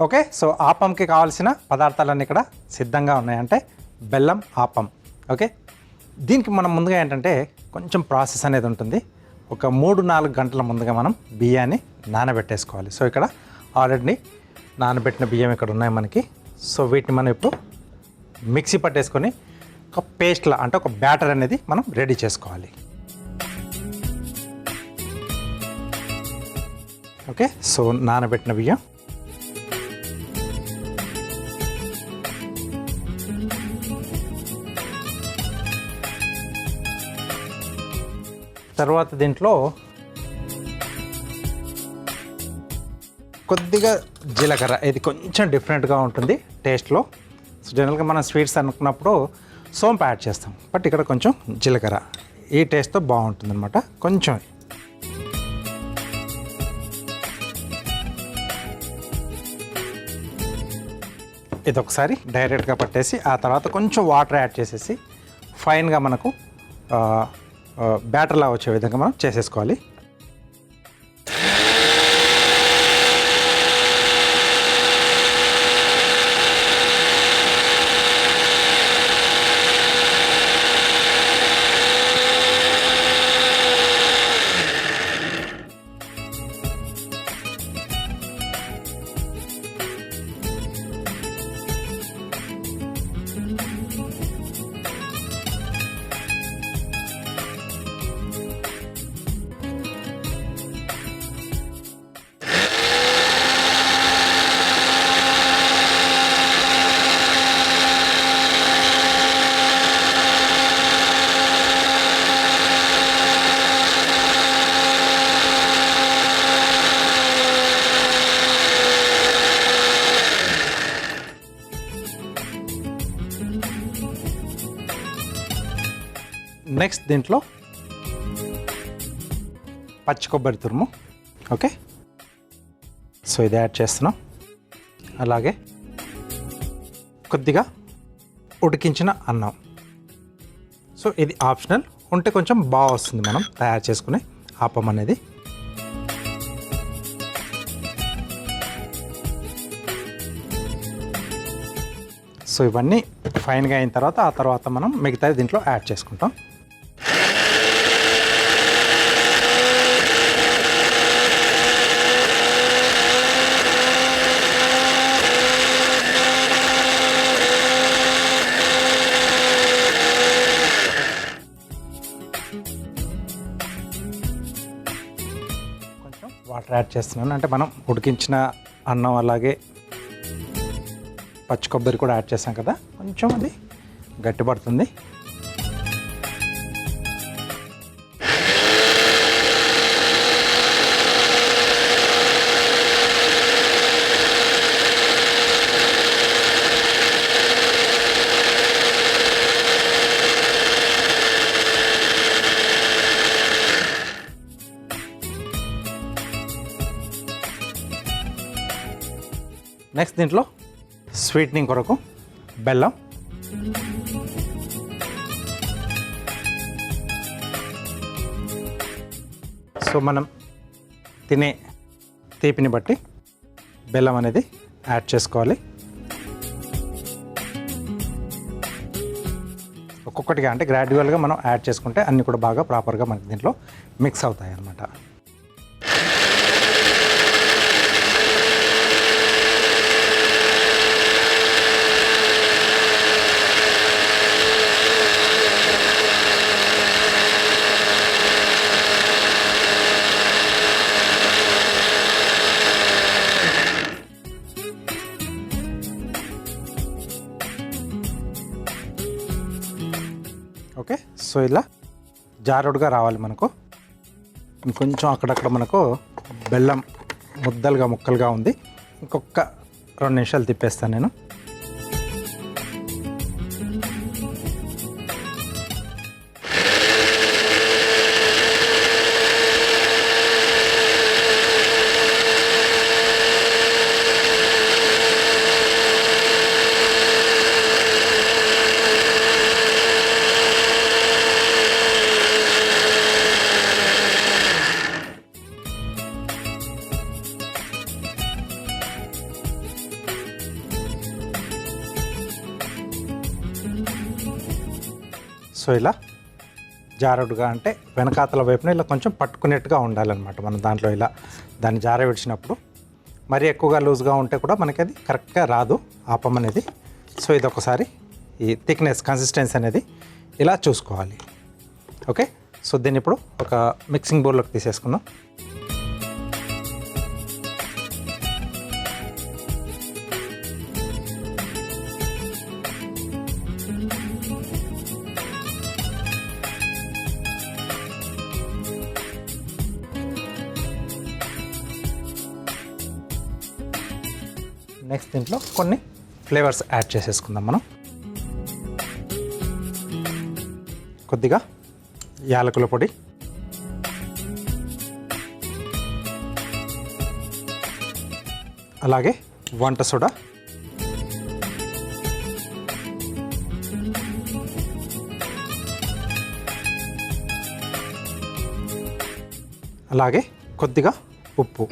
Okay, so ఆపంకి కావాల్సిన పదార్థాలన్నీ ఇక్కడ సిద్ధంగా ఉన్నాయి. అంటే బెల్లం, ఆపం. ఓకే, దీనికి మనం ముందుగా ఏంటంటే కొంచెం ప్రాసెస్ అనేది ఉంటుంది. ఒక 3-4 గంటల ముందుగా మనం బియ్యాన్ని నానబెట్టేసుకోవాలి. సో ఇక్కడ ఆల్రెడీ నానబెట్టిన బియ్యం ఇక్కడ ఉన్నాయి మనకి. సో వీటిని మనం ఇప్పుడు మిక్సీ పట్టేసుకొని ఒక పేస్ట్లా అంటే ఒక బ్యాటర్ అనేది మనం రెడీ చేసుకోవాలి. ఓకే, సో నానబెట్టిన బియ్యం, తర్వాత దీంట్లో కొద్దిగా జీలకర్ర. ఇది కొంచెం డిఫరెంట్గా ఉంటుంది టేస్ట్లో. సో జనరల్గా మనం స్వీట్స్ అనుకున్నప్పుడు సోంపు యాడ్ చేస్తాం, బట్ ఇక్కడ కొంచెం జీలకర్ర ఈ టేస్ట్తో బాగుంటుంది అనమాట. కొంచెం ఇది ఒకసారి డైరెక్ట్గా పట్టేసి ఆ తర్వాత కొంచెం వాటర్ యాడ్ చేసేసి ఫైన్గా మనకు బ్యాటర్లా వచ్చే విధంగా మనం చేసేసుకోవాలి. నెక్స్ట్ దీంట్లో పచ్చి కొబ్బరి తురుము. ఓకే, సో ఇది యాడ్ చేస్తున్నాం. అలాగే కొద్దిగా ఉడికించిన అన్నం. సో ఇది ఆప్షనల్, ఉంటే కొంచెం బాగా వస్తుంది మనం తయారు చేసుకునే ఆపం అనేది. సో ఇవన్నీ ఫైన్గా అయిన తర్వాత ఆ తర్వాత మనం మిగతాది దీంట్లో యాడ్ చేసుకుంటాం. కొంచెం వాటర్ యాడ్ చేస్తున్నాను, అంటే మనం ఉడికించిన అన్నం అలాగే పచ్చి కొబ్బరి కూడా యాడ్ చేసాం కదా, కొంచెం అది గట్టిపడుతుంది. నెక్స్ట్ దీంట్లో స్వీట్నింగ్ కొరకు బెల్లం, సో మనం తినే తీపిని బట్టి బెల్లం అనేది యాడ్ చేసుకోవాలి. ఒక్కొక్కటిగా అంటే గ్రాడ్యువల్గా మనం యాడ్ చేసుకుంటే అన్నీ కూడా బాగా ప్రాపర్గా మనకి దీంట్లో మిక్స్ అవుతాయి అన్నమాట. ఓకే, సో ఇలా జారుడుగా రావాలి మనకు. ఇంకొంచెం అక్కడక్కడ మనకు బెల్లం ముక్కలుగా ఉంది. ఇంకొక 2 నిమిషాలు తిప్పేస్తాను నేను. సో ఇలా జారుడుగా అంటే వెనకాతల వైపున ఇలా కొంచెం పట్టుకునేట్టుగా ఉండాలన్నమాట. మనం దాంట్లో ఇలా దాన్ని జార విడిచినప్పుడు మరీ ఎక్కువగా లూజ్గా ఉంటే కూడా మనకి అది కరెక్ట్గా రాదు ఆపం అనేది. సో ఇది ఒకసారి ఈ థిక్నెస్ కన్సిస్టెన్సీ అనేది ఇలా చూసుకోవాలి. ఓకే, సో దీన్ని ఇప్పుడు ఒక మిక్సింగ్ బౌల్లోకి తీసేసుకుందాం. నెక్స్ట్ దీంట్లో కొన్ని ఫ్లేవర్స్ యాడ్ చేసేసుకుందాం మనం. కొద్దిగా యాలకుల పొడి, అలాగే వంట సోడా, అలాగే కొద్దిగా ఉప్పు.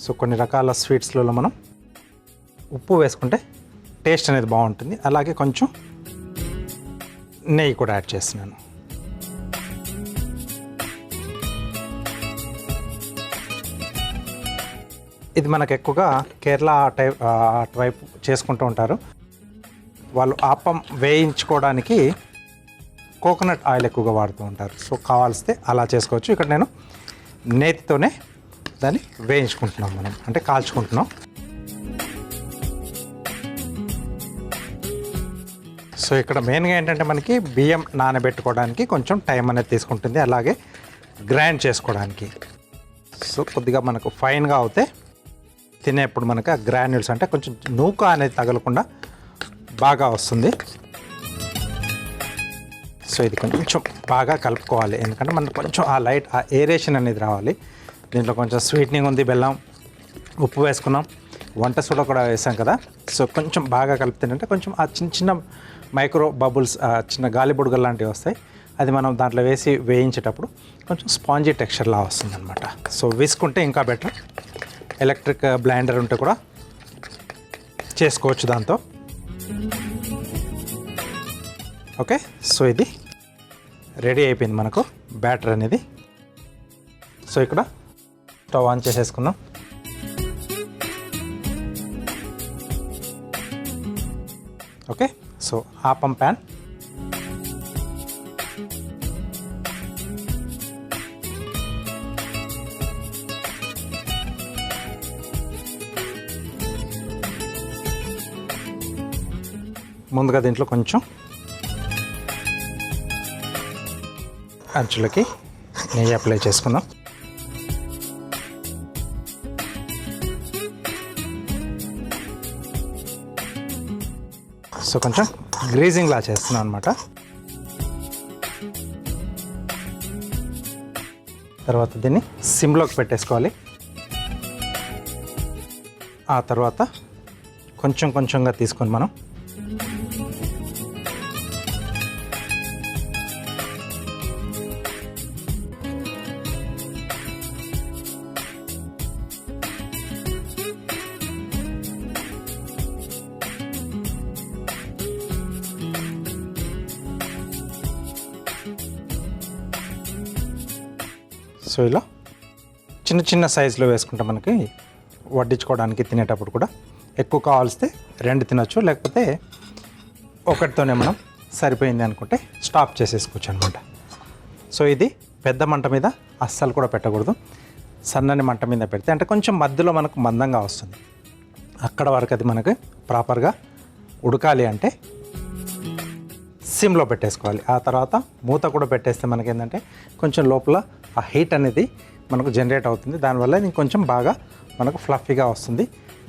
సో కొన్ని రకాల స్వీట్స్లలో మనం ఉప్పు వేసుకుంటే టేస్ట్ అనేది బాగుంటుంది. అలాగే కొంచెం నెయ్యి కూడా యాడ్ చేస్తున్నాను. ఇది మనకు ఎక్కువగా కేరళ అటువైపు చేసుకుంటూ ఉంటారు. వాళ్ళు ఆపం వేయించుకోవడానికి కోకోనట్ ఆయిల్ ఎక్కువగా వాడుతూ ఉంటారు. సో కావాల్సితే అలా చేసుకోవచ్చు. ఇక్కడ నేను నేతితోనే దాన్ని వేయించుకుంటున్నాం, మనం అంటే కాల్చుకుంటున్నాం. సో ఇక్కడ మెయిన్గా ఏంటంటే మనకి బియ్యం నానబెట్టుకోవడానికి కొంచెం టైం అనేది తీసుకుంటుంది, అలాగే గ్రైండ్ చేసుకోవడానికి. సో కొద్దిగా మనకు ఫైన్గా అవుతే తినేప్పుడు మనకు ఆ గ్రాన్యూల్స్ అంటే కొంచెం నూక అనేది తగలకుండా బాగా వస్తుంది. సో ఇది కొంచెం బాగా కలుపుకోవాలి, ఎందుకంటే మనకు కొంచెం ఆ లైట్ ఆ ఏరేషన్ అనేది రావాలి. దీంట్లో కొంచెం స్వీట్నింగ్ ఉంది, బెల్లం, ఉప్పు వేసుకున్నాం, వంట సోడా కూడా వేసాం కదా. సో కొంచెం బాగా కలుపుతుంటే కొంచెం ఆ చిన్న చిన్న మైక్రో బబుల్స్, చిన్న గాలి బుడగలు లాంటివి వస్తాయి. అది మనం దాంట్లో వేసి వేయించేటప్పుడు కొంచెం స్పాంజీ టెక్స్చర్లా వస్తుంది అనమాట. సో వేసుకుంటే ఇంకా బెటర్. ఎలక్ట్రిక్ బ్లెండర్ ఉంటే కూడా చేసుకోవచ్చు దాంతో. ఓకే, సో ఇది రెడీ అయిపోయింది మనకు బ్యాటర్ అనేది. సో ఇక్కడ స్టవ్ ఆన్ చేసేసుకుందాం. ఓకే, సో ఆపం ప్యాన్, ముందుగా దీంట్లో కొంచెం అంచులకి నెయ్యి అప్లై చేసుకుందాం. సో కొంచెం గ్రీజింగ్లా చేస్తున్నాను అనమాట. తర్వాత దీన్ని సిమ్లోకి పెట్టేసుకోవాలి. ఆ తర్వాత కొంచెం కొంచెంగా తీసుకొని మనం సో ఇలా చిన్న చిన్న సైజులో వేసుకుంటే మనకి వడ్డించుకోవడానికి తినేటప్పుడు కూడా ఎక్కువ కావాల్స్తే 2 తినొచ్చు, లేకపోతే ఒకటితోనే మనం సరిపోయింది అనుకుంటే స్టాప్ చేసేసుకోవచ్చు అనమాట. సో ఇది పెద్ద మంట మీద అస్సలు కూడా పెట్టకూడదు. సన్నని మంట మీద పెడితే అంటే కొంచెం మధ్యలో మనకు మందంగా వస్తుంది. అక్కడ వరకు అది మనకి ప్రాపర్గా ఉడకాలి అంటే సిమ్లో పెట్టేసుకోవాలి. ఆ తర్వాత మూత కూడా పెట్టేస్తే మనకి ఏంటంటే కొంచెం లోపల ఆ హీట్ అనేది మనకు జనరేట్ అవుతుంది. దానివల్ల ఇంకొంచెం బాగా మనకు ఫ్లఫీగా వస్తుంది,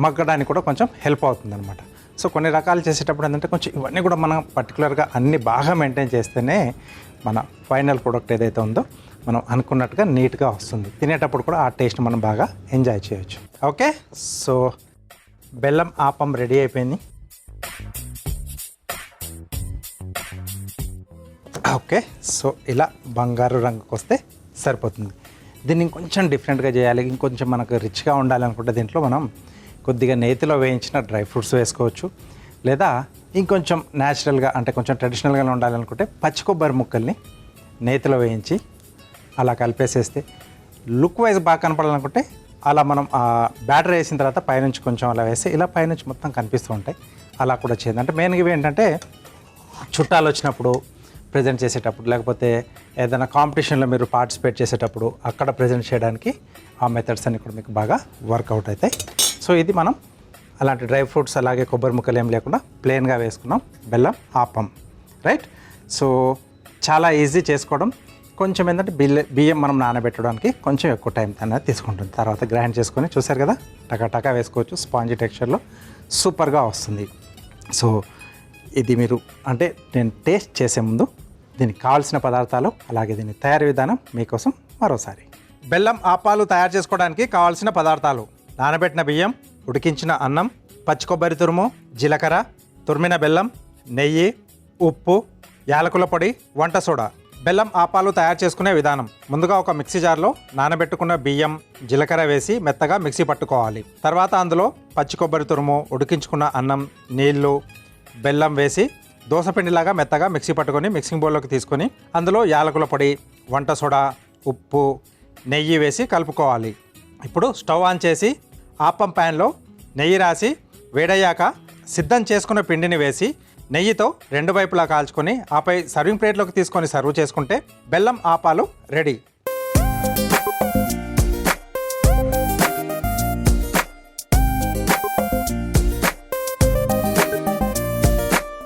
మగ్గడానికి కూడా కొంచెం హెల్ప్ అవుతుంది అనమాట. సో కొన్ని రకాలు చేసేటప్పుడు ఏంటంటే కొంచెం ఇవన్నీ కూడా మనం పర్టికులర్గా అన్నీ బాగా మెయింటైన్ చేస్తేనే మన ఫైనల్ ప్రోడక్ట్ ఏదైతే ఉందో మనం అనుకున్నట్టుగా నీట్గా వస్తుంది. తినేటప్పుడు కూడా ఆ టేస్ట్ మనం బాగా ఎంజాయ్ చేయొచ్చు. ఓకే, సో బెల్లం ఆపం రెడీ అయిపోయింది. ఓకే, సో ఇలా బంగారు రంగుకి వస్తే సరిపోతుంది. దీన్ని ఇంకొంచెం డిఫరెంట్గా చేయాలి, ఇంకొంచెం మనకు రిచ్గా ఉండాలి అనుకుంటే దీంట్లో మనం కొద్దిగా నేతిలో వేయించిన డ్రై ఫ్రూట్స్ వేసుకోవచ్చు, లేదా ఇంకొంచెం న్యాచురల్గా అంటే కొంచెం ట్రెడిషనల్గా ఉండాలనుకుంటే పచ్చి కొబ్బరి ముక్కల్ని నేతిలో వేయించి అలా కలిపేసేస్తే లుక్ వైజ్ బాగా కనపడాలనుకుంటే అలా మనం బ్యాటర్ వేసిన తర్వాత పైనుంచి కొంచెం అలా వేసి ఇలా పైనుంచి మొత్తం కనిపిస్తూ ఉంటాయి. అలా కూడా చేయండి. అంటే మెయిన్గా ఇవి ఏంటంటే చుట్టాలు వచ్చినప్పుడు ప్రజెంట్ చేసేటప్పుడు, లేకపోతే ఏదైనా కాంపిటీషన్లో మీరు పార్టిసిపేట్ చేసేటప్పుడు అక్కడ ప్రజెంట్ చేయడానికి ఆ మెథడ్స్ అన్ని కూడా మీకు బాగా వర్కౌట్ అవుతాయి. సో ఇది మనం అలాంటి డ్రై ఫ్రూట్స్ అలాగే కొబ్బరి ముక్కలు ఏం లేకుండా ప్లెయిన్గా వేసుకున్నాం బెల్లం ఆపం, రైట్. సో చాలా ఈజీ చేసుకోవడం. కొంచెం ఏంటంటే బియ్యం మనం నానబెట్టడానికి కొంచెం ఎక్కువ టైం అనేది తీసుకుంటుంది. తర్వాత గ్రైండ్ చేసుకొని చూసారు కదా, టకా వేసుకోవచ్చు. స్పాంజీ టెక్స్చర్లో సూపర్గా వస్తుంది. సో ఇది మీరు అంటే నేను టేస్ట్ చేసే ముందు దీనికి కావాల్సిన పదార్థాలు అలాగే దీని తయారీ విధానం మీకోసం మరోసారి. బెల్లం ఆపాలు తయారు చేసుకోవడానికి కావాల్సిన పదార్థాలు: నానబెట్టిన బియ్యం, ఉడికించిన అన్నం, పచ్చి కొబ్బరి తురుము, జీలకర్ర, తురిమిన బెల్లం, నెయ్యి, ఉప్పు, యాలకుల పొడి, వంట సోడా. బెల్లం ఆపాలు తయారు చేసుకునే విధానం: ముందుగా ఒక మిక్సీ జార్లో నానబెట్టుకున్న బియ్యం, జీలకర్ర వేసి మెత్తగా మిక్సీ పట్టుకోవాలి. తర్వాత అందులో పచ్చి కొబ్బరి తురుము, ఉడికించుకున్న అన్నం, నీళ్లు, బెల్లం వేసి దోసపిండిలాగా మెత్తగా మిక్సీ పట్టుకొని మిక్సింగ్ బౌల్లోకి తీసుకొని అందులో యాలకుల పొడి, వంట సోడా, ఉప్పు, నెయ్యి వేసి కలుపుకోవాలి. ఇప్పుడు స్టవ్ ఆన్ చేసి ఆపం ప్యాన్లో నెయ్యి రాసి వేడయ్యాక సిద్ధం చేసుకున్న పిండిని వేసి నెయ్యితో రెండు వైపులా కాల్చుకొని ఆపై సర్వింగ్ ప్లేట్లోకి తీసుకొని సర్వ్ చేసుకుంటే బెల్లం ఆపాలు రెడీ.